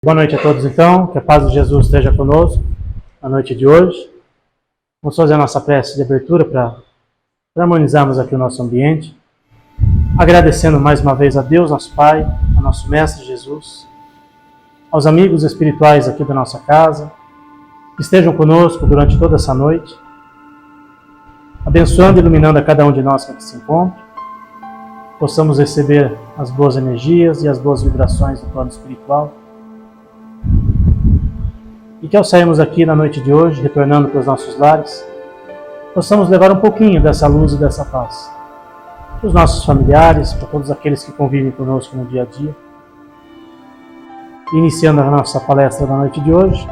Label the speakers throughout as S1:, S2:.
S1: Boa noite a todos, então. Que a paz de Jesus esteja conosco na noite de hoje. Vamos fazer a nossa prece de abertura para harmonizarmos aqui o nosso ambiente. Agradecendo mais uma vez a Deus, nosso Pai, a nosso Mestre Jesus, aos amigos espirituais aqui da nossa casa, que estejam conosco durante toda essa noite, abençoando e iluminando a cada um de nós que aqui se encontra, possamos receber as boas energias e as boas vibrações do plano espiritual. E que ao sairmos aqui na noite de hoje, retornando para os nossos lares, possamos levar um pouquinho dessa luz e dessa paz para os nossos familiares, para todos aqueles que convivem conosco no dia a dia. Iniciando a nossa palestra da noite de hoje,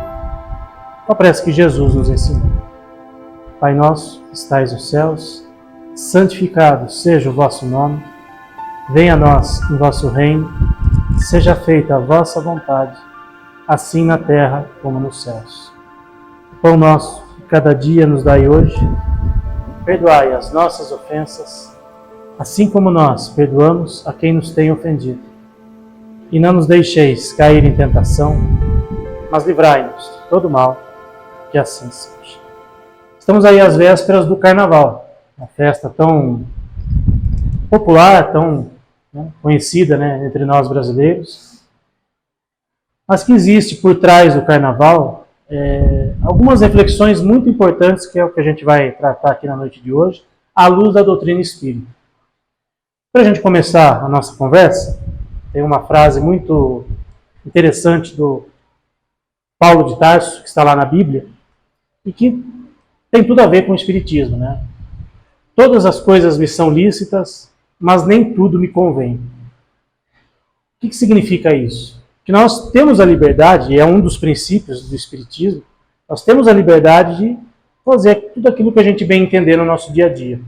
S1: com a prece que Jesus nos ensinou. Pai nosso, que estais nos céus, santificado seja o vosso nome, venha a nós o vosso reino, seja feita a vossa vontade, assim na terra como nos céus. O pão nosso, que cada dia nos dai hoje, perdoai as nossas ofensas, assim como nós perdoamos a quem nos tem ofendido. E não nos deixeis cair em tentação, mas livrai-nos de todo mal, que assim seja. Estamos aí às vésperas do Carnaval, uma festa tão popular, tão conhecida, entre nós brasileiros, mas que existe por trás do Carnaval algumas reflexões muito importantes, que é o que a gente vai tratar aqui na noite de hoje, à luz da doutrina espírita. Para a gente começar a nossa conversa, tem uma frase muito interessante do Paulo de Tarso, que está lá na Bíblia, e que tem tudo a ver com o Espiritismo, Todas as coisas me são lícitas, mas nem tudo me convém. O que significa isso? Que nós temos a liberdade, e é um dos princípios do Espiritismo, nós temos a liberdade de fazer tudo aquilo que a gente bem entender no nosso dia a dia.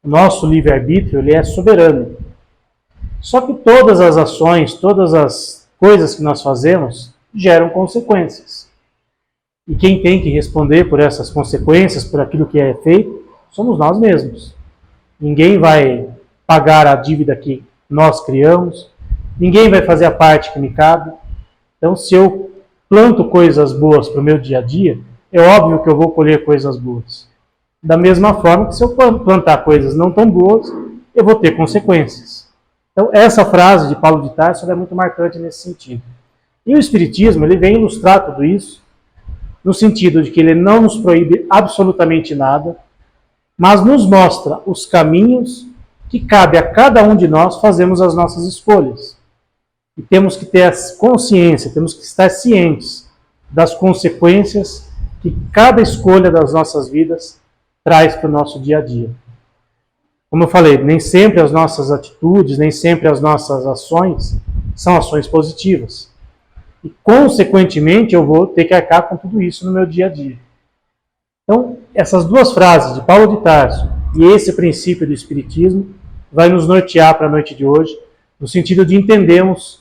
S1: O nosso livre-arbítrio, ele é soberano. Só que todas as ações, todas as coisas que nós fazemos, geram consequências. E quem tem que responder por essas consequências, por aquilo que é feito, somos nós mesmos. Ninguém vai pagar a dívida que nós criamos, ninguém vai fazer a parte que me cabe. Então, se eu planto coisas boas para o meu dia a dia, é óbvio que eu vou colher coisas boas. Da mesma forma que se eu plantar coisas não tão boas, eu vou ter consequências. Então, essa frase de Paulo de Tarso é muito marcante nesse sentido. E o Espiritismo, ele vem ilustrar tudo isso, no sentido de que ele não nos proíbe absolutamente nada, mas nos mostra os caminhos que cabe a cada um de nós fazermos as nossas escolhas. E temos que ter consciência, temos que estar cientes das consequências que cada escolha das nossas vidas traz para o nosso dia a dia. Como eu falei, nem sempre as nossas atitudes, nem sempre as nossas ações são ações positivas. E, consequentemente, eu vou ter que arcar com tudo isso no meu dia a dia. Então, essas duas frases de Paulo de Tarso e esse princípio do Espiritismo vai nos nortear para a noite de hoje, no sentido de entendermos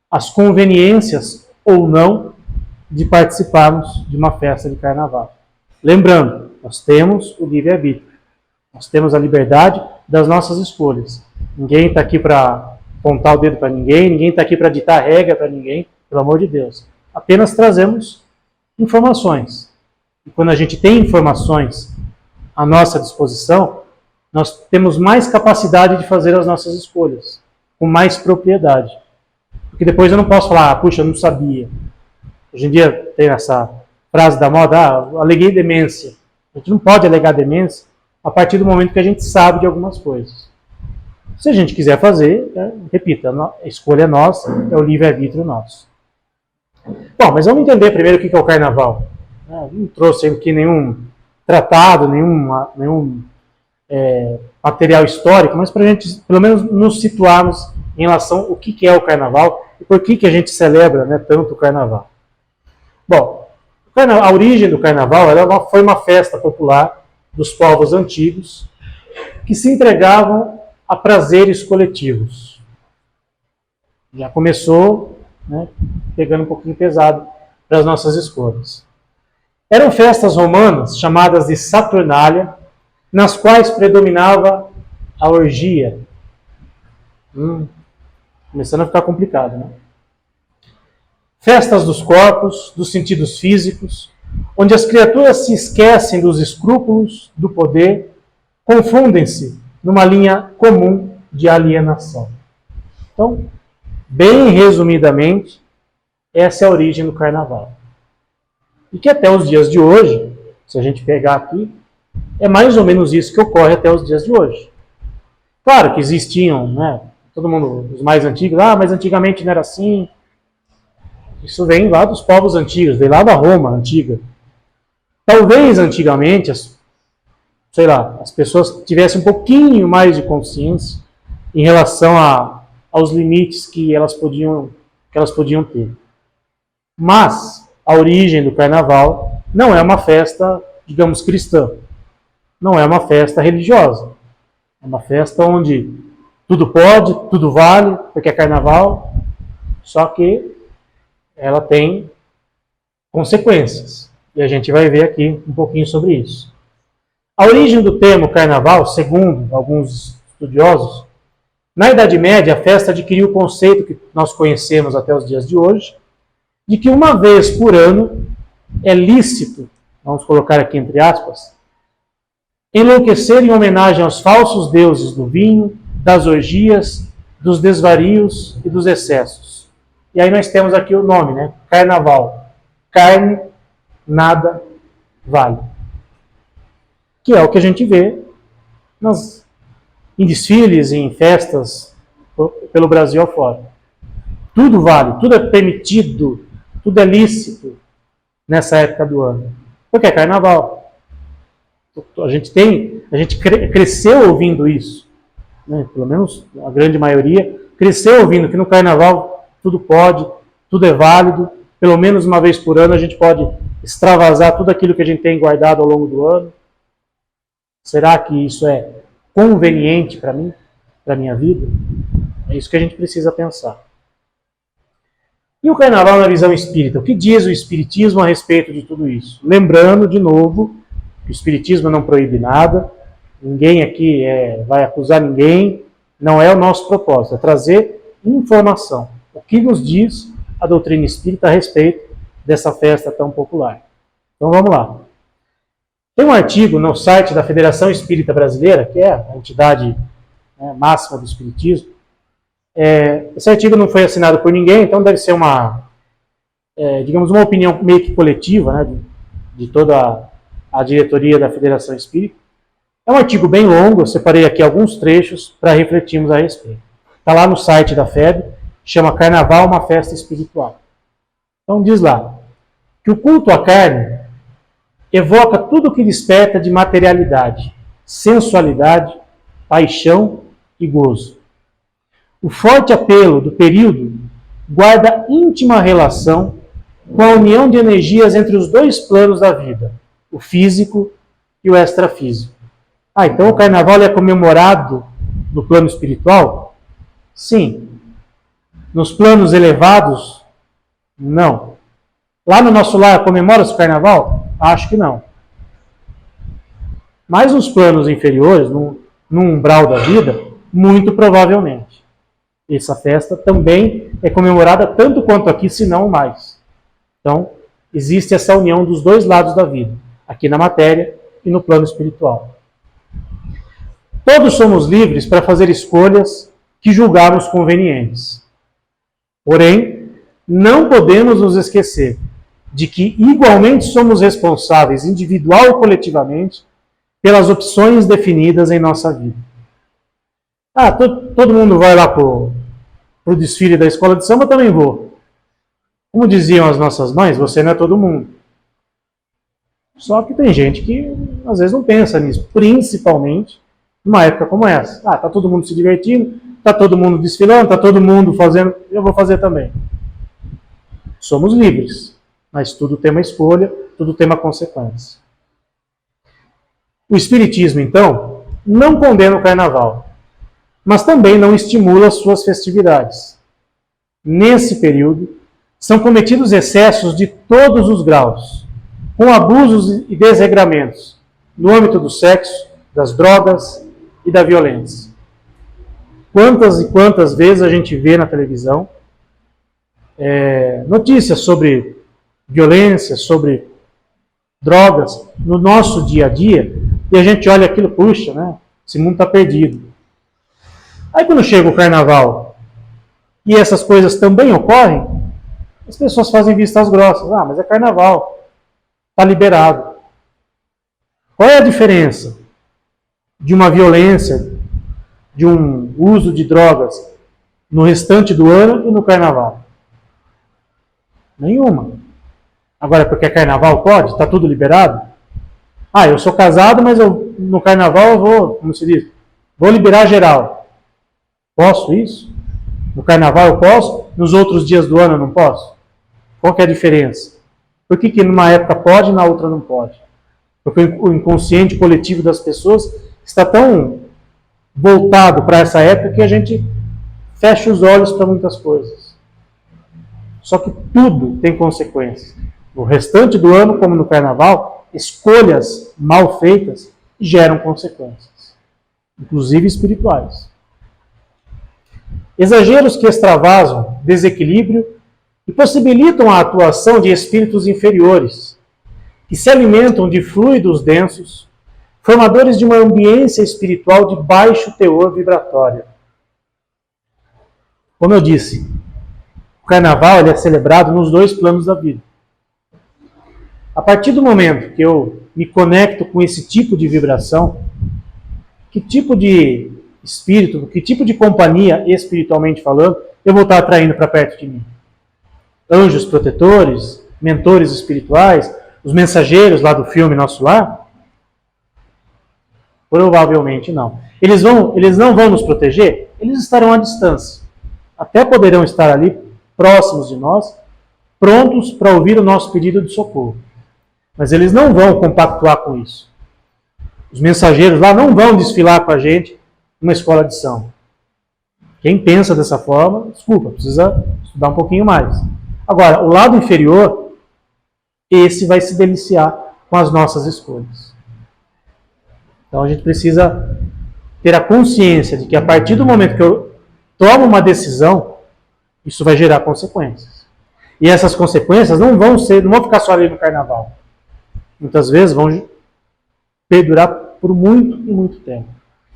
S1: as conveniências ou não de participarmos de uma festa de Carnaval. Lembrando, nós temos o livre-arbítrio. Nós temos a liberdade das nossas escolhas. Ninguém está aqui para apontar o dedo para ninguém, ninguém está aqui para ditar regra para ninguém, pelo amor de Deus. Apenas trazemos informações. E quando a gente tem informações à nossa disposição, nós temos mais capacidade de fazer as nossas escolhas, com mais propriedade. Porque depois eu não posso falar, puxa, eu não sabia. Hoje em dia tem essa frase da moda, aleguei demência. A gente não pode alegar demência a partir do momento que a gente sabe de algumas coisas. Se a gente quiser fazer, repita, a escolha é nossa, é o livre-arbítrio nosso. Bom, mas vamos entender primeiro o que é o Carnaval. Não trouxe aqui nenhum tratado, nenhum material histórico, mas para a gente, pelo menos, nos situarmos em relação ao que é o Carnaval e por que a gente celebra tanto o Carnaval. Bom, a origem do Carnaval foi uma festa popular dos povos antigos que se entregavam a prazeres coletivos. Já começou pegando um pouquinho pesado para as nossas escolhas. Eram festas romanas chamadas de Saturnália, nas quais predominava a orgia. Começando a ficar complicado, festas dos corpos, dos sentidos físicos, onde as criaturas se esquecem dos escrúpulos, do poder, confundem-se numa linha comum de alienação. Então, bem resumidamente, essa é a origem do carnaval. E que até os dias de hoje, se a gente pegar aqui, é mais ou menos isso que ocorre até os dias de hoje. Claro que existiam, né, todo mundo, os mais antigos, mas antigamente não era assim. Isso vem lá dos povos antigos, vem lá da Roma antiga. Talvez antigamente, sei lá, as pessoas tivessem um pouquinho mais de consciência em relação aos limites que elas podiam ter. Mas a origem do carnaval não é uma festa, digamos, cristã. Não é uma festa religiosa. É uma festa onde tudo pode, tudo vale, porque é carnaval, só que ela tem consequências. E a gente vai ver aqui um pouquinho sobre isso. A origem do termo carnaval, segundo alguns estudiosos, na Idade Média, a festa adquiriu o conceito que nós conhecemos até os dias de hoje, de que uma vez por ano é lícito, vamos colocar aqui entre aspas, enlouquecer em homenagem aos falsos deuses do vinho, das orgias, dos desvarios e dos excessos. E aí nós temos aqui o nome, né? Carnaval. Carne, nada vale. Que é o que a gente vê em desfiles, em festas pelo Brasil afora. Tudo vale, tudo é permitido, tudo é lícito nessa época do ano. Porque é carnaval. A gente cresceu ouvindo isso, né? Pelo menos a grande maioria cresceu ouvindo que no carnaval tudo pode, tudo é válido, pelo menos uma vez por ano a gente pode extravasar tudo aquilo que a gente tem guardado ao longo do ano. Será que isso é conveniente para mim, para a minha vida? É isso que a gente precisa pensar. E o carnaval na visão espírita? O que diz o espiritismo a respeito de tudo isso? Lembrando, de novo, que o espiritismo não proíbe nada, ninguém aqui vai acusar ninguém, não é o nosso propósito, é trazer informação. O que nos diz a doutrina espírita a respeito dessa festa tão popular? Então vamos lá. Tem um artigo no site da Federação Espírita Brasileira, que é a entidade máxima do espiritismo. Esse artigo não foi assinado por ninguém, então deve ser digamos, uma opinião meio que coletiva, né, de toda a diretoria da Federação Espírita. É um artigo bem longo, eu separei aqui alguns trechos para refletirmos a respeito. Está lá no site da FEB, chama Carnaval, uma festa espiritual. Então diz lá que o culto à carne evoca tudo o que desperta de materialidade, sensualidade, paixão e gozo. O forte apelo do período guarda íntima relação com a união de energias entre os dois planos da vida, o físico e o extrafísico. Então o carnaval é comemorado no plano espiritual? Sim. Nos planos elevados? Não. Lá no nosso lar comemora-se o carnaval? Acho que não. Mas nos planos inferiores, no umbral da vida, muito provavelmente. Essa festa também é comemorada tanto quanto aqui, se não mais. Então, existe essa união dos dois lados da vida, aqui na matéria e no plano espiritual. Todos somos livres para fazer escolhas que julgarmos convenientes. Porém, não podemos nos esquecer de que igualmente somos responsáveis, individual e coletivamente, pelas opções definidas em nossa vida. Todo mundo vai lá para o desfile da escola de samba, eu também vou. Como diziam as nossas mães, você não é todo mundo. Só que tem gente que às vezes não pensa nisso, principalmente numa época como essa. Tá todo mundo se divertindo, tá todo mundo desfilando, tá todo mundo fazendo, eu vou fazer também. Somos livres, mas tudo tem uma escolha, tudo tem uma consequência. O Espiritismo, então, não condena o carnaval, mas também não estimula as suas festividades. Nesse período, são cometidos excessos de todos os graus, com abusos e desregramentos, no âmbito do sexo, das drogas e da violência. Quantas e quantas vezes a gente vê na televisão notícias sobre violência, sobre drogas no nosso dia a dia, e a gente olha aquilo, puxa, né? Esse mundo está perdido. Aí quando chega o carnaval e essas coisas também ocorrem, as pessoas fazem vistas grossas. Ah, mas é carnaval, está liberado. Qual é a diferença de uma violência, de um uso de drogas no restante do ano e no carnaval? Nenhuma. Agora, porque é carnaval pode? Está tudo liberado? Ah, eu sou casado, mas no carnaval eu vou, como se diz, vou liberar geral. Posso isso? No carnaval eu posso? Nos outros dias do ano eu não posso? Qual que é a diferença? Por que numa época pode e na outra não pode? Porque o inconsciente coletivo das pessoas está tão voltado para essa época que a gente fecha os olhos para muitas coisas. Só que tudo tem consequências. No restante do ano, como no carnaval, escolhas mal feitas geram consequências, inclusive espirituais. Exageros que extravasam desequilíbrio e possibilitam a atuação de espíritos inferiores, que se alimentam de fluidos densos, formadores de uma ambiência espiritual de baixo teor vibratório. Como eu disse, o carnaval ele é celebrado nos dois planos da vida. A partir do momento que eu me conecto com esse tipo de vibração, que tipo de espírito, que tipo de companhia, espiritualmente falando, eu vou estar atraindo para perto de mim? Anjos protetores, mentores espirituais, os mensageiros lá do filme Nosso Lar? Provavelmente não. Eles não vão nos proteger? Eles estarão à distância. Até poderão estar ali, próximos de nós, prontos para ouvir o nosso pedido de socorro. Mas eles não vão compactuar com isso. Os mensageiros lá não vão desfilar com a gente numa escola de samba. Quem pensa dessa forma, desculpa, precisa estudar um pouquinho mais. Agora, o lado inferior, esse vai se deliciar com as nossas escolhas. Então a gente precisa ter a consciência de que a partir do momento que eu tomo uma decisão, isso vai gerar consequências. E essas consequências não vão ficar só ali no carnaval. Muitas vezes vão perdurar por muito e muito tempo.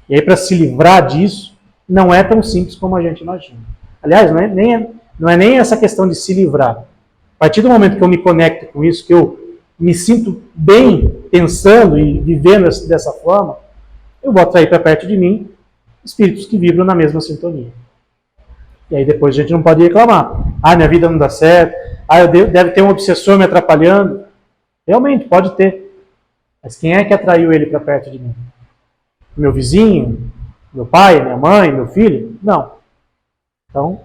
S1: E aí, para se livrar disso, não é tão simples como a gente imagina. Aliás, não é nem essa questão de se livrar. A partir do momento que eu me conecto com isso, que eu me sinto bem pensando e vivendo dessa forma, eu vou atrair para perto de mim espíritos que vibram na mesma sintonia. E aí depois a gente não pode reclamar. Ah, minha vida não dá certo. Ah, deve ter um obsessor me atrapalhando. Realmente, pode ter. Mas quem é que atraiu ele para perto de mim? Meu vizinho? Meu pai? Minha mãe? Meu filho? Não. Então,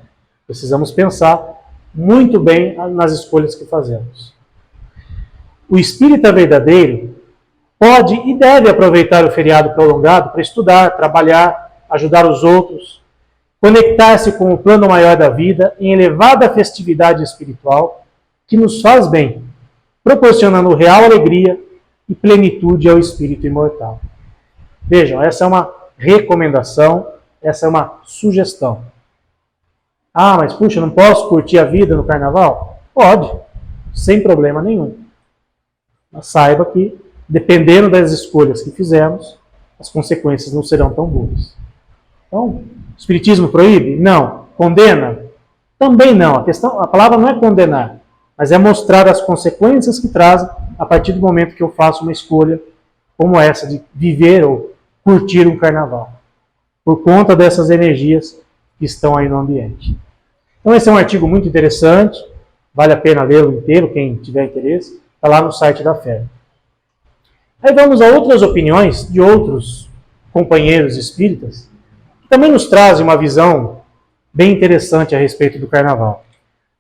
S1: precisamos pensar muito bem nas escolhas que fazemos. O espírita verdadeiro pode e deve aproveitar o feriado prolongado para estudar, trabalhar, ajudar os outros, conectar-se com o plano maior da vida em elevada festividade espiritual que nos faz bem, proporcionando real alegria e plenitude ao espírito imortal. Vejam, essa é uma recomendação, essa é uma sugestão. Ah, mas puxa, não posso curtir a vida no carnaval? Pode, sem problema nenhum. Mas saiba que, dependendo das escolhas que fizermos, as consequências não serão tão boas. Então, o Espiritismo proíbe? Não. Condena? Também não. A palavra não é condenar, mas é mostrar as consequências que trazem a partir do momento que eu faço uma escolha como essa de viver ou curtir um carnaval, por conta dessas energias que estão aí no ambiente. Então esse é um artigo muito interessante, vale a pena lê-lo inteiro, quem tiver interesse, está lá no site da FEB. Aí vamos a outras opiniões de outros companheiros espíritas, que também nos trazem uma visão bem interessante a respeito do carnaval.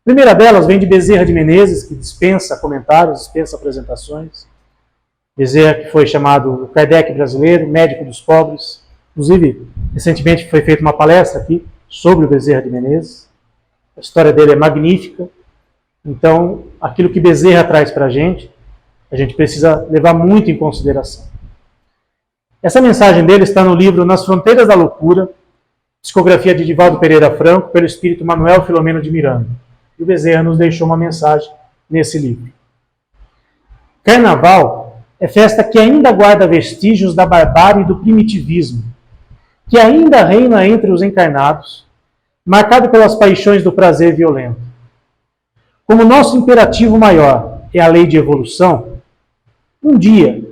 S1: A primeira delas vem de Bezerra de Menezes, que dispensa comentários, dispensa apresentações. Bezerra, que foi chamado o Kardec brasileiro, médico dos pobres. Inclusive, recentemente foi feita uma palestra aqui sobre o Bezerra de Menezes. A história dele é magnífica. Então, aquilo que Bezerra traz para a gente precisa levar muito em consideração. Essa mensagem dele está no livro Nas Fronteiras da Loucura, psicografia de Divaldo Pereira Franco, pelo espírito Manuel Filomeno de Miranda. E o Bezerra nos deixou uma mensagem nesse livro. Carnaval é festa que ainda guarda vestígios da barbárie e do primitivismo, que ainda reina entre os encarnados, marcado pelas paixões do prazer violento. Como nosso imperativo maior é a lei de evolução, um dia,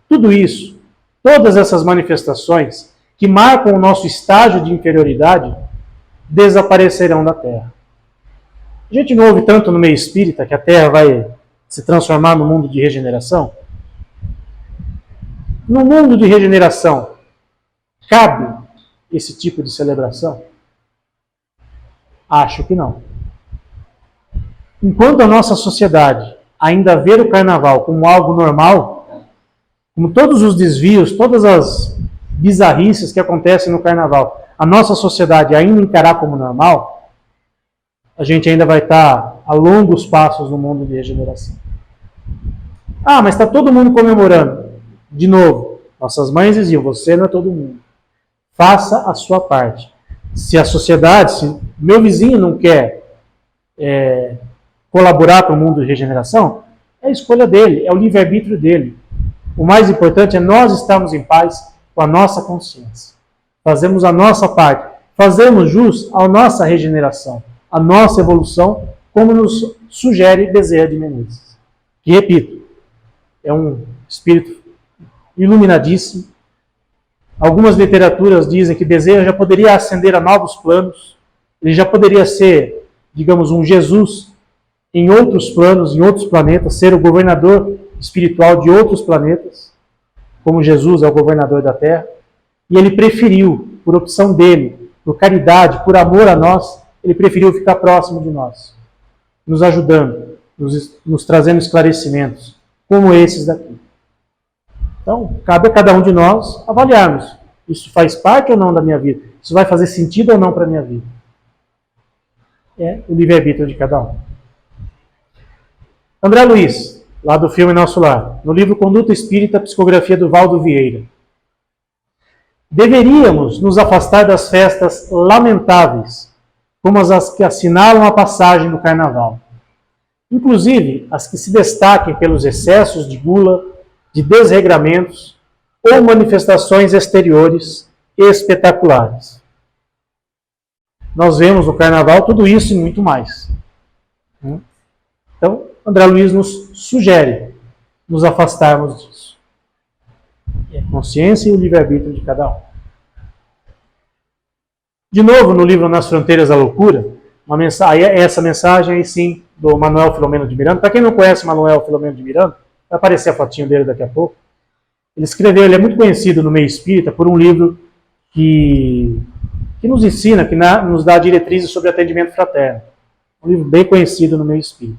S1: tudo isso, todas essas manifestações que marcam o nosso estágio de inferioridade, desaparecerão da Terra. A gente não ouve tanto no meio espírita que a Terra vai se transformar no mundo de regeneração? No mundo de regeneração, cabe esse tipo de celebração? Acho que não. Enquanto a nossa sociedade ainda vê o carnaval como algo normal, como todos os desvios, todas as bizarrices que acontecem no carnaval, a nossa sociedade ainda encarar como normal, a gente ainda vai estar a longos passos no mundo de regeneração. Ah, mas está todo mundo comemorando. De novo, nossas mães diziam, você não é todo mundo. Faça a sua parte. Se a sociedade, se meu vizinho não quer colaborar para o mundo de regeneração, é a escolha dele, é o livre-arbítrio dele. O mais importante é nós estarmos em paz com a nossa consciência. Fazemos a nossa parte. Fazemos jus à nossa regeneração, à nossa evolução, como nos sugere Bezerra de Menezes. Que, repito, é um espírito iluminadíssimo. Algumas literaturas dizem que Bezerra já poderia ascender a novos planos, ele já poderia ser, digamos, um Jesus em outros planos, em outros planetas, ser o governador espiritual de outros planetas, como Jesus é o governador da Terra, e ele preferiu, por opção dele, por caridade, por amor a nós, ele preferiu ficar próximo de nós, nos ajudando, nos trazendo esclarecimentos, como esses daqui. Então, cabe a cada um de nós avaliarmos. Isso faz parte ou não da minha vida? Isso vai fazer sentido ou não para a minha vida? É o livre-arbítrio de cada um. André Luiz, lá do filme Nosso Lar, no livro Conduta Espírita, psicografia do Valdo Vieira. Deveríamos nos afastar das festas lamentáveis, como as que assinalam a passagem do Carnaval. Inclusive, as que se destaquem pelos excessos de gula, de desregramentos ou manifestações exteriores espetaculares. Nós vemos no Carnaval tudo isso e muito mais. Então, André Luiz nos sugere nos afastarmos disso. É a consciência e o livre-arbítrio de cada um. De novo, no livro Nas Fronteiras da Loucura, essa mensagem aí sim, do Manuel Filomeno de Miranda. Para quem não conhece Manuel Filomeno de Miranda, vai aparecer a fotinho dele daqui a pouco. Ele escreveu, ele é muito conhecido no meio espírita por um livro que nos ensina, que nos dá diretrizes sobre atendimento fraterno. Um livro bem conhecido no meio espírita.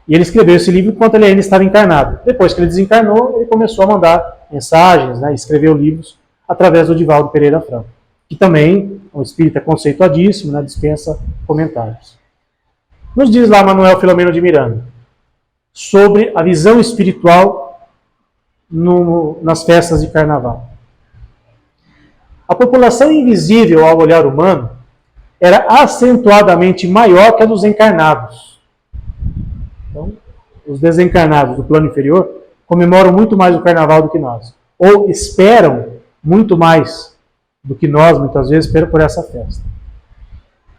S1: E ele escreveu esse livro enquanto ele ainda estava encarnado. Depois que ele desencarnou, ele começou a mandar mensagens, escreveu livros através do Divaldo Pereira Franco, que também é um espírita conceituadíssimo, dispensa comentários. Nos diz lá Manuel Filomeno de Miranda sobre a visão espiritual nas festas de Carnaval. A população invisível ao olhar humano era acentuadamente maior que a dos encarnados. Então, os desencarnados do plano inferior comemoram muito mais o Carnaval do que nós, ou esperam muito mais do que nós, muitas vezes, por essa festa.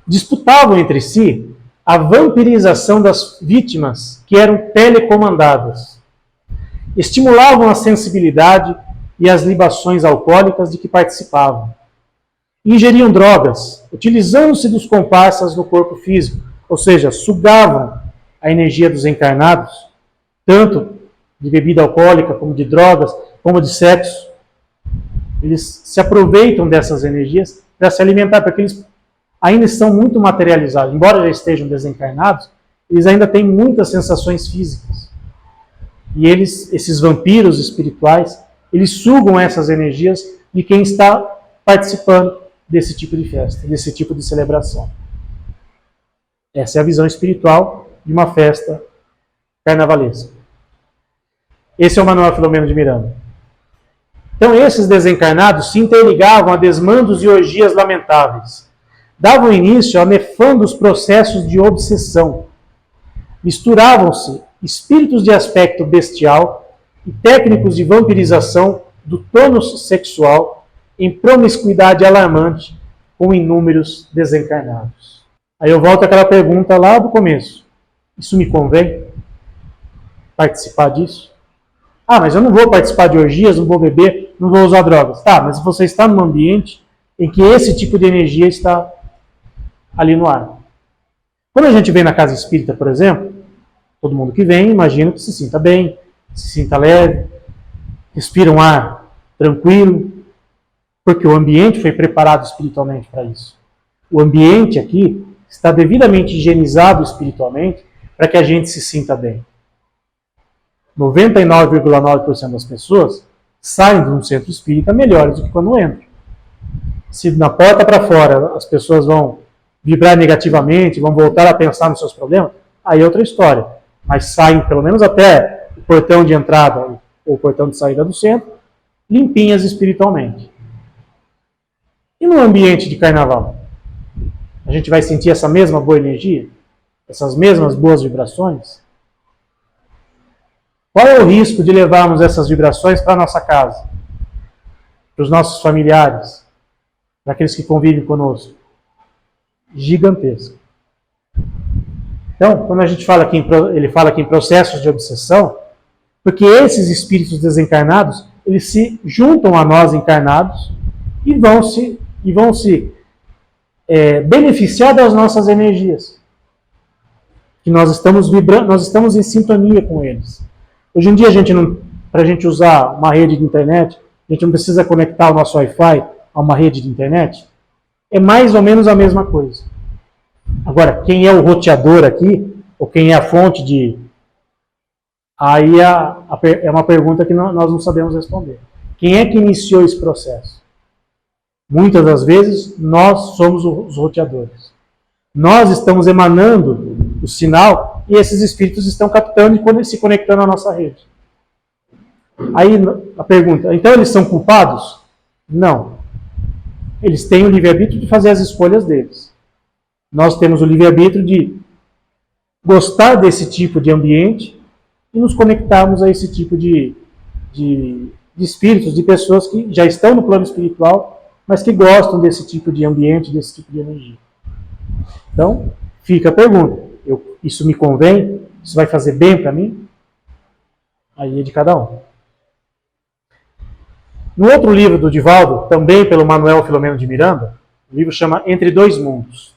S1: Disputavam entre si a vampirização das vítimas que eram telecomandadas. Estimulavam a sensibilidade e as libações alcoólicas de que participavam. Ingeriam drogas, utilizando-se dos comparsas no corpo físico, ou seja, sugavam a energia dos encarnados, tanto de bebida alcoólica, como de drogas, como de sexo. Eles se aproveitam dessas energias para se alimentar, porque eles ainda estão muito materializados. Embora já estejam desencarnados, eles ainda têm muitas sensações físicas. E esses vampiros espirituais, eles sugam essas energias de quem está participando desse tipo de festa, desse tipo de celebração. Essa é a visão espiritual de uma festa carnavalesca. Esse é o Manuel Filomeno de Miranda. Então, esses desencarnados se interligavam a desmandos e orgias lamentáveis, davam início a nefandos processos de obsessão. Misturavam-se espíritos de aspecto bestial e técnicos de vampirização do tônus sexual em promiscuidade alarmante com inúmeros desencarnados. Aí eu volto àquela pergunta lá do começo. Isso me convém? Participar disso? Ah, mas eu não vou participar de orgias, não vou beber, não vou usar drogas. Tá, mas você está num ambiente em que esse tipo de energia está ali no ar. Quando a gente vem na casa espírita, por exemplo, todo mundo que vem, imagina que se sinta bem, se sinta leve, respira um ar tranquilo, porque o ambiente foi preparado espiritualmente para isso. O ambiente aqui está devidamente higienizado espiritualmente para que a gente se sinta bem. 99,9% das pessoas saem de um centro espírita melhores do que quando entram. Se na porta para fora as pessoas vão vibrar negativamente, vão voltar a pensar nos seus problemas, aí é outra história. Mas saem pelo menos até o portão de entrada ou o portão de saída do centro, limpinhas espiritualmente. E no ambiente de carnaval? A gente vai sentir essa mesma boa energia? Essas mesmas boas vibrações? Qual é o risco de levarmos essas vibrações para a nossa casa? Para os nossos familiares? Para aqueles que convivem conosco? Gigantesco. Então, quando a gente fala aqui ele fala aqui em processos de obsessão, porque esses espíritos desencarnados, eles se juntam a nós encarnados e vão se beneficiar das nossas energias. Que nós estamos vibrando, nós estamos em sintonia com eles. Hoje em dia, para a gente usar uma rede de internet, a gente não precisa conectar o nosso Wi-Fi a uma rede de internet. É mais ou menos a mesma coisa. Agora, quem é o roteador aqui, ou quem é a fonte de... Aí é uma pergunta que nós não sabemos responder. Quem é que iniciou esse processo? Muitas das vezes, nós somos os roteadores. Nós estamos emanando o sinal e esses espíritos estão captando e se conectando à nossa rede. Aí a pergunta, então eles são culpados? Não. Eles têm o livre-arbítrio de fazer as escolhas deles. Nós temos o livre-arbítrio de gostar desse tipo de ambiente e nos conectarmos a esse tipo de espíritos, de pessoas que já estão no plano espiritual, mas que gostam desse tipo de ambiente, desse tipo de energia. Então, fica a pergunta. Isso me convém? Isso vai fazer bem para mim? Aí é de cada um. No outro livro do Divaldo, também pelo Manuel Filomeno de Miranda, o livro chama Entre Dois Mundos.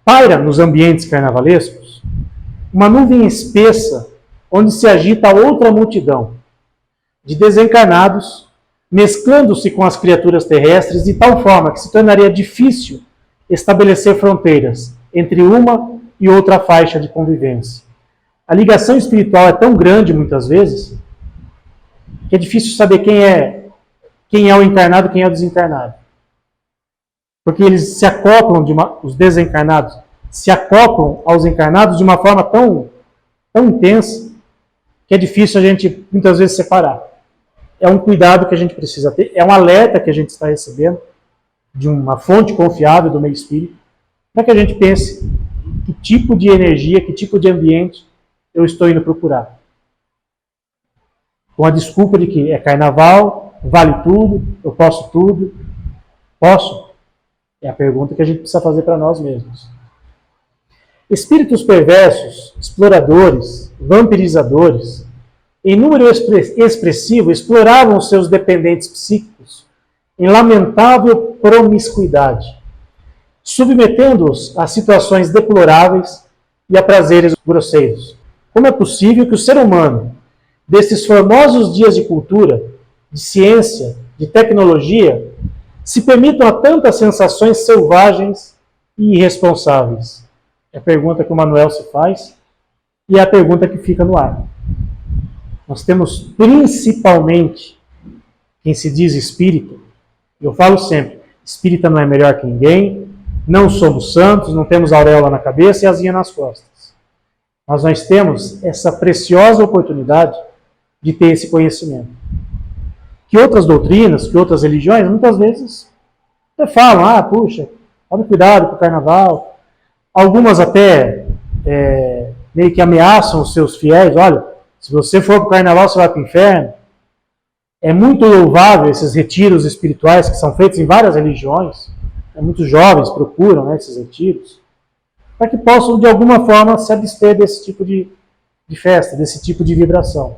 S1: Paira nos ambientes carnavalescos uma nuvem espessa onde se agita outra multidão de desencarnados, mesclando-se com as criaturas terrestres de tal forma que se tornaria difícil estabelecer fronteiras entre uma e outra faixa de convivência. A ligação espiritual é tão grande, muitas vezes, que é difícil saber quem é o encarnado e quem é o desencarnado. Porque eles se acoplam, os desencarnados se acoplam aos encarnados de uma forma tão intensa que é difícil a gente, muitas vezes, separar. É um cuidado que a gente precisa ter, é um alerta que a gente está recebendo de uma fonte confiável do meio espírita, para que a gente pense que tipo de energia, que tipo de ambiente eu estou indo procurar. Com a desculpa de que é carnaval, vale tudo, eu posso tudo. Posso? É a pergunta que a gente precisa fazer para nós mesmos. Espíritos perversos, exploradores, vampirizadores, em número expressivo, exploravam seus dependentes psíquicos em lamentável promiscuidade, submetendo-os a situações deploráveis e a prazeres grosseiros. Como é possível que o ser humano, desses formosos dias de cultura, de ciência, de tecnologia, se permitam a tantas sensações selvagens e irresponsáveis? É a pergunta que o Manuel se faz e é a pergunta que fica no ar. Nós temos principalmente quem se diz espírita. Eu falo sempre, espírita não é melhor que ninguém, não somos santos, não temos auréola na cabeça e asinha nas costas. Mas nós temos essa preciosa oportunidade de ter esse conhecimento. Que outras doutrinas, que outras religiões, muitas vezes falam, puxa, tome cuidado com o carnaval. Algumas até meio que ameaçam os seus fiéis, olha, se você for para o carnaval, você vai para o inferno. É muito louvável esses retiros espirituais que são feitos em várias religiões. Muitos jovens procuram, né, esses retiros, para que possam, de alguma forma, se abster desse tipo de festa, desse tipo de vibração.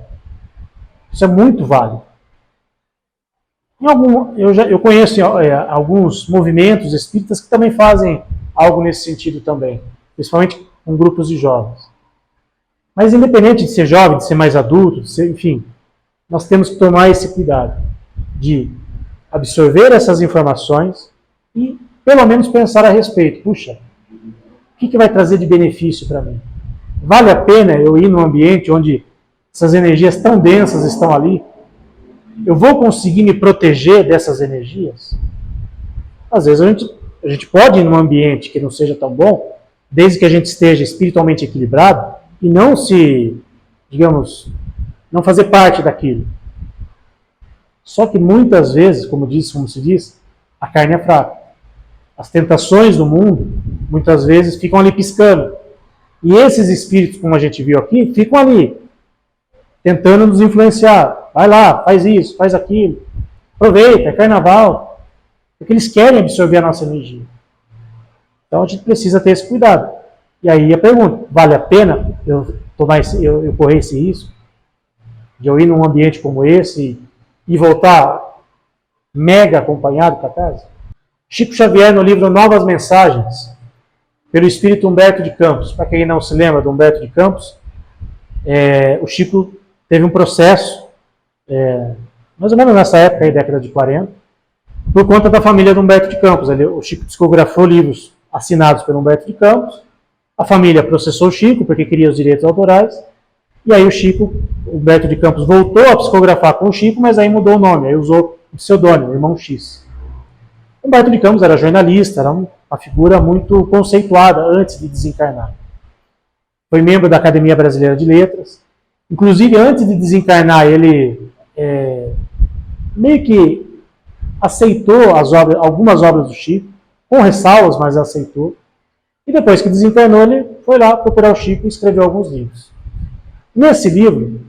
S1: Isso é muito válido. Eu conheço alguns movimentos espíritas que também fazem algo nesse sentido também, principalmente com grupos de jovens. Mas independente de ser jovem, de ser mais adulto, enfim, nós temos que tomar esse cuidado de absorver essas informações e pelo menos pensar a respeito. Puxa, o que vai trazer de benefício para mim? Vale a pena eu ir num ambiente onde essas energias tão densas estão ali? Eu vou conseguir me proteger dessas energias? Às vezes a gente pode ir num ambiente que não seja tão bom, desde que a gente esteja espiritualmente equilibrado e não digamos, não fazer parte daquilo. Só que muitas vezes, como se diz, a carne é fraca. As tentações do mundo, muitas vezes, ficam ali piscando. E esses espíritos, como a gente viu aqui, ficam ali, tentando nos influenciar. Vai lá, faz isso, faz aquilo. Aproveita, é carnaval. Porque eles querem absorver a nossa energia. Então a gente precisa ter esse cuidado. E aí a pergunta, vale a pena eu correr esse risco? De eu ir num ambiente como esse e voltar mega acompanhado para casa? Chico Xavier, no livro Novas Mensagens, pelo espírito Humberto de Campos. Para quem não se lembra do Humberto de Campos, o Chico teve um processo, mais ou menos nessa época, aí, década de 40, por conta da família do Humberto de Campos. O Chico psicografou livros assinados pelo Humberto de Campos, a família processou o Chico porque queria os direitos autorais, e aí o Humberto de Campos voltou a psicografar com o Chico, mas aí mudou o nome, aí usou o pseudônimo, Irmão X. Humberto de Campos era jornalista, era uma figura muito conceituada antes de desencarnar. Foi membro da Academia Brasileira de Letras. Inclusive, antes de desencarnar, ele meio que aceitou algumas obras do Chico, com ressalvas, mas aceitou. E depois que desencarnou, ele foi lá procurar o Chico e escreveu alguns livros. Nesse livro,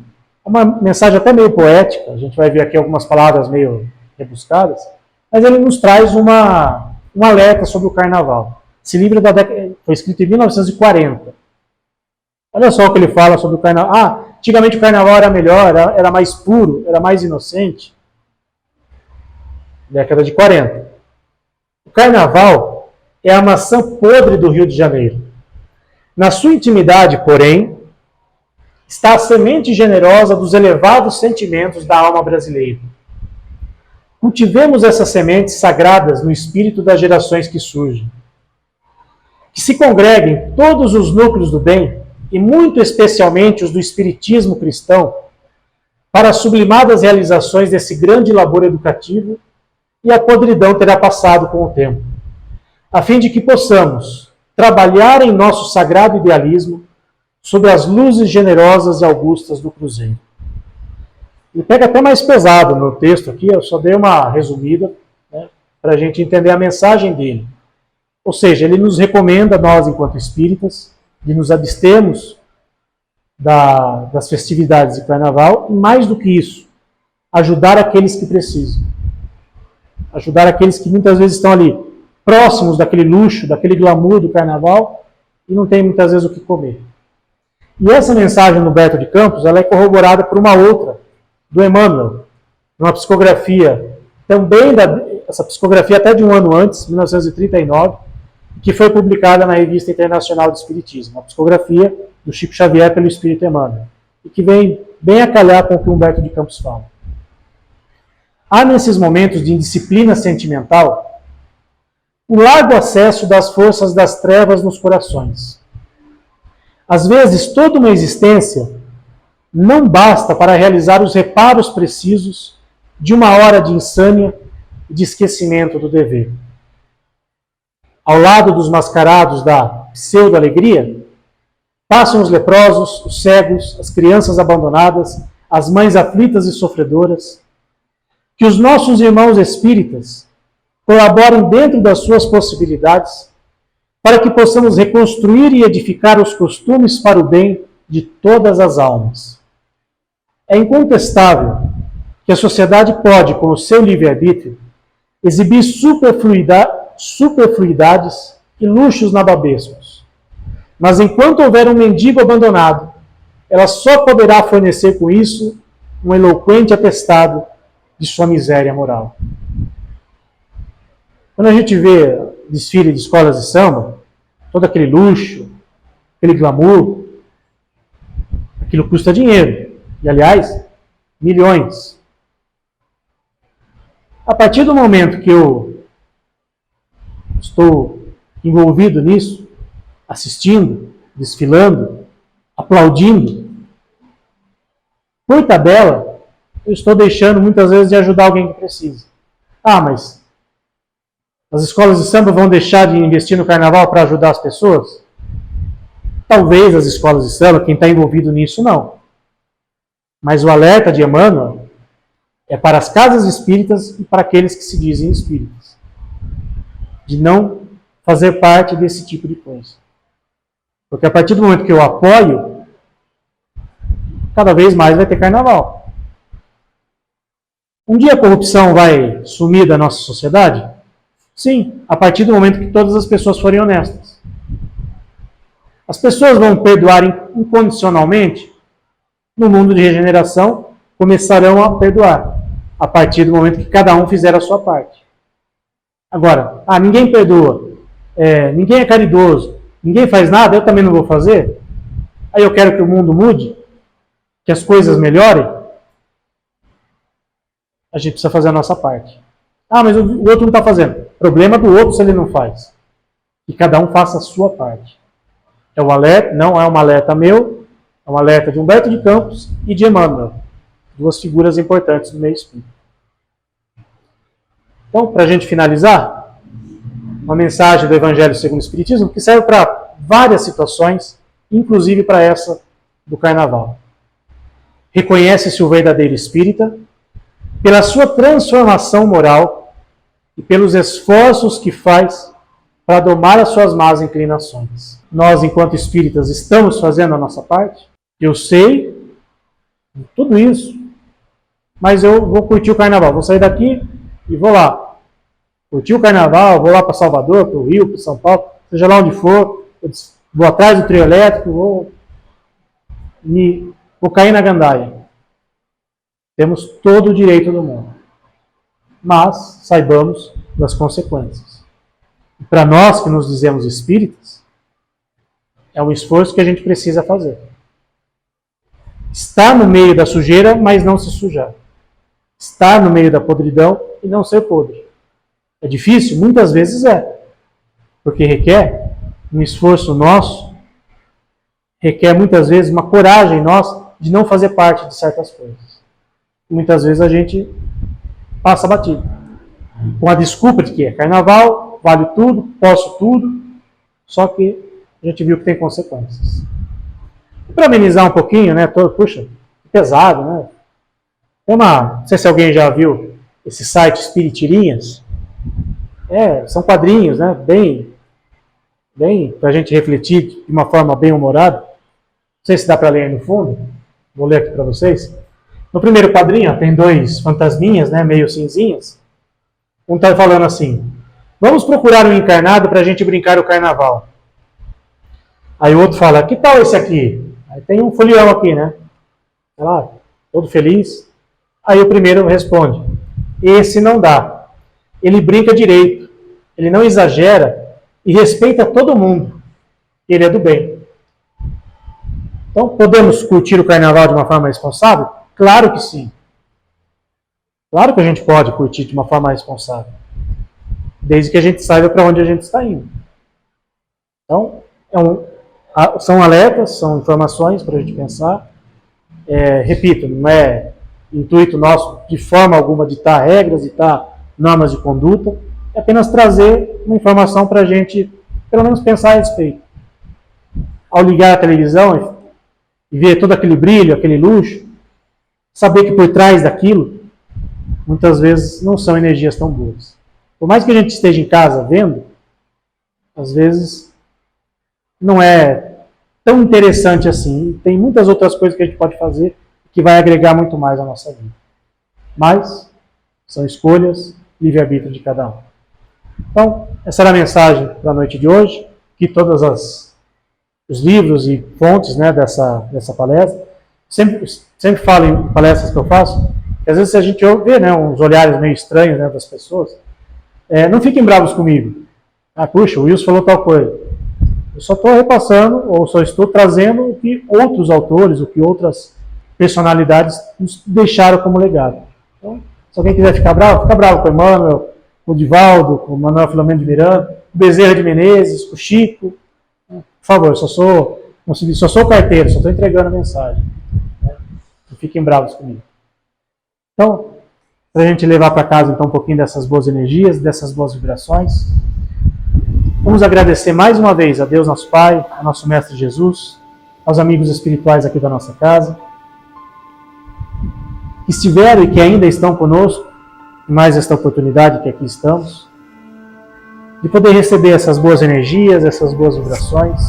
S1: uma mensagem até meio poética, a gente vai ver aqui algumas palavras meio rebuscadas, mas ele nos traz um alerta sobre o carnaval. Esse livro foi escrito em 1940. Olha só o que ele fala sobre o carnaval. Antigamente o carnaval era melhor, era mais puro, era mais inocente. Década de 40. O carnaval é a maçã podre do Rio de Janeiro. Na sua intimidade, porém, está a semente generosa dos elevados sentimentos da alma brasileira. Cultivemos essas sementes sagradas no espírito das gerações que surgem. Que se congreguem todos os núcleos do bem, e muito especialmente os do espiritismo cristão, para as sublimadas realizações desse grande labor educativo, e a podridão terá passado com o tempo, a fim de que possamos trabalhar em nosso sagrado idealismo sob as luzes generosas e augustas do Cruzeiro. E pega até mais pesado no texto aqui, eu só dei uma resumida, né, para a gente entender a mensagem dele. Ou seja, ele nos recomenda, nós enquanto espíritas, de nos abstermos das festividades de carnaval, e mais do que isso, ajudar aqueles que precisam. Ajudar aqueles que muitas vezes estão ali próximos daquele luxo, daquele glamour do carnaval, e não tem muitas vezes o que comer. E essa mensagem do Humberto de Campos, ela é corroborada por uma outra, do Emmanuel, uma psicografia, também essa psicografia até de um ano antes, 1939, que foi publicada na Revista Internacional de Espiritismo, uma psicografia do Chico Xavier pelo Espírito Emmanuel, e que vem bem a calhar com o que o Humberto de Campos fala. Há nesses momentos de indisciplina sentimental o largo acesso das forças das trevas nos corações. Às vezes, toda uma existência não basta para realizar os reparos precisos de uma hora de insânia e de esquecimento do dever. Ao lado dos mascarados da pseudo-alegria, passam os leprosos, os cegos, as crianças abandonadas, as mães aflitas e sofredoras, que os nossos irmãos espíritas colaborem dentro das suas possibilidades para que possamos reconstruir e edificar os costumes para o bem de todas as almas. É incontestável que a sociedade pode, com o seu livre-arbítrio, exibir superfluidades e luxos nababescos. Mas enquanto houver um mendigo abandonado, ela só poderá fornecer com isso um eloquente atestado de sua miséria moral. Quando a gente vê desfile de escolas de samba, todo aquele luxo, aquele glamour, aquilo custa dinheiro. E, aliás, milhões. A partir do momento que eu estou envolvido nisso, assistindo, desfilando, aplaudindo, por tabela, eu estou deixando muitas vezes de ajudar alguém que precisa. Ah, mas as escolas de samba vão deixar de investir no carnaval para ajudar as pessoas? Talvez as escolas de samba, quem está envolvido nisso, não. Mas o alerta de Emmanuel é para as casas espíritas e para aqueles que se dizem espíritas, de não fazer parte desse tipo de coisa. Porque a partir do momento que eu apoio, cada vez mais vai ter carnaval. Um dia a corrupção vai sumir da nossa sociedade? Sim, a partir do momento que todas as pessoas forem honestas. As pessoas vão perdoar incondicionalmente? No mundo de regeneração, começarão a perdoar, a partir do momento que cada um fizer a sua parte. Agora, ninguém perdoa, ninguém é caridoso, ninguém faz nada, eu também não vou fazer? Aí eu quero que o mundo mude? Que as coisas melhorem? A gente precisa fazer a nossa parte. Mas o outro não está fazendo. Problema do outro se ele não faz. Que cada um faça a sua parte. É um alerta, não é um alerta meu, é um alerta de Humberto de Campos e de Emmanuel. Duas figuras importantes do meio espírita. Então, para a gente finalizar, uma mensagem do Evangelho segundo o Espiritismo que serve para várias situações, inclusive para essa do Carnaval. Reconhece-se o verdadeiro espírita pela sua transformação moral e pelos esforços que faz para domar as suas más inclinações. Nós, enquanto espíritas, estamos fazendo a nossa parte? Eu sei tudo isso, mas eu vou curtir o Carnaval. Vou sair daqui e vou lá. Curtir o Carnaval, vou lá para Salvador, para o Rio, para São Paulo, seja lá onde for, vou atrás do trio elétrico, vou cair na gandaia. Temos todo o direito do mundo. Mas saibamos das consequências. E para nós que nos dizemos espíritas, é um esforço que a gente precisa fazer. Estar no meio da sujeira, mas não se sujar. Estar no meio da podridão e não ser podre. É difícil? Muitas vezes é. Porque requer um esforço nosso, requer muitas vezes uma coragem nossa de não fazer parte de certas coisas. Muitas vezes a gente passa batido. Com a desculpa de que é carnaval, vale tudo, posso tudo, só que a gente viu que tem consequências. E para amenizar um pouquinho, né? Puxa, pesado, né? Não sei se alguém já viu esse site Espiritirinhas. São quadrinhos, né? Bem para a gente refletir de uma forma bem humorada. Não sei se dá para ler aí no fundo. Vou ler aqui para vocês. No primeiro quadrinho, tem dois fantasminhas, né, meio cinzinhas. Um está falando assim: vamos procurar um encarnado para a gente brincar o carnaval. Aí o outro fala: que tal esse aqui? Aí tem um folião aqui, né? Tá lá, todo feliz. Aí o primeiro responde: esse não dá. Ele brinca direito, ele não exagera e respeita todo mundo. Ele é do bem. Então, podemos curtir o carnaval de uma forma responsável? Claro que sim. Claro que a gente pode curtir de uma forma responsável. Desde que a gente saiba para onde a gente está indo. Então, são alertas, são informações para a gente pensar. Repito, não é intuito nosso de forma alguma ditar regras, ditar normas de conduta. É apenas trazer uma informação para a gente, pelo menos, pensar a respeito. Ao ligar a televisão e ver todo aquele brilho, aquele luxo, saber que por trás daquilo, muitas vezes não são energias tão boas. Por mais que a gente esteja em casa vendo, às vezes não é tão interessante assim. Tem muitas outras coisas que a gente pode fazer que vai agregar muito mais à nossa vida. Mas são escolhas, livre-arbítrio de cada um. Então, essa era a mensagem para a noite de hoje, que todos os livros e fontes, né, dessa palestra, sempre falo em palestras que eu faço, que às vezes a gente vê, né, uns olhares meio estranhos, né, das pessoas, não fiquem bravos comigo. Puxa, o Wilson falou tal coisa. Eu só estou repassando, ou só estou trazendo o que outros autores, o que outras personalidades nos deixaram como legado. Então, se alguém quiser fica bravo com o Emmanuel, com o Divaldo, com o Manuel Filomeno de Miranda, com o Bezerra de Menezes, com o Chico. Por favor, eu só sou carteiro, só estou entregando a mensagem. Não fiquem bravos comigo. Então, para a gente levar para casa então, um pouquinho dessas boas energias, dessas boas vibrações, vamos agradecer mais uma vez a Deus, nosso Pai, ao nosso Mestre Jesus, aos amigos espirituais aqui da nossa casa, que estiveram e que ainda estão conosco, e mais esta oportunidade que aqui estamos, de poder receber essas boas energias, essas boas vibrações,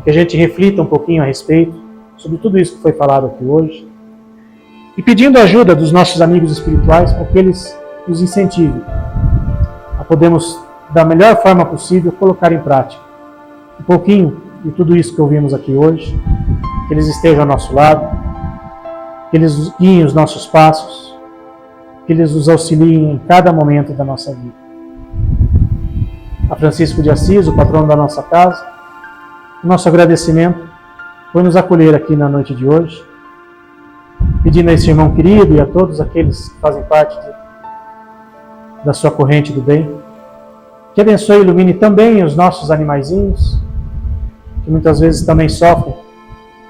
S1: que a gente reflita um pouquinho a respeito sobre tudo isso que foi falado aqui hoje, e pedindo a ajuda dos nossos amigos espirituais para que eles nos incentivem a podermos, da melhor forma possível, colocar em prática um pouquinho de tudo isso que ouvimos aqui hoje, que eles estejam ao nosso lado, que eles guiem os nossos passos, que eles nos auxiliem em cada momento da nossa vida. A Francisco de Assis, o patrono da nossa casa, o nosso agradecimento por nos acolher aqui na noite de hoje, pedindo a esse irmão querido e a todos aqueles que fazem parte da sua corrente do bem, que abençoe e ilumine também os nossos animaizinhos, que muitas vezes também sofrem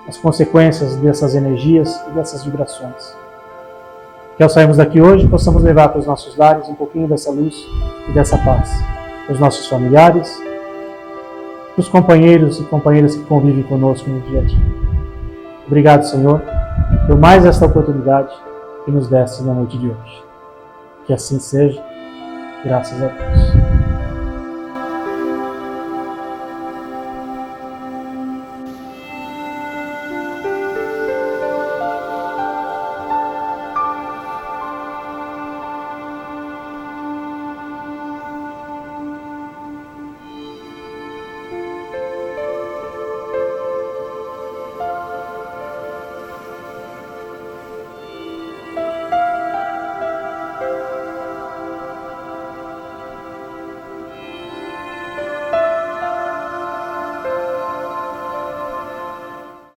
S1: as consequências dessas energias e dessas vibrações. Que ao sairmos daqui hoje, possamos levar para os nossos lares um pouquinho dessa luz e dessa paz. Para os nossos familiares, para os companheiros e companheiras que convivem conosco no dia a dia. Obrigado, Senhor, por mais esta oportunidade que nos deste na noite de hoje. Que assim seja, graças a Deus.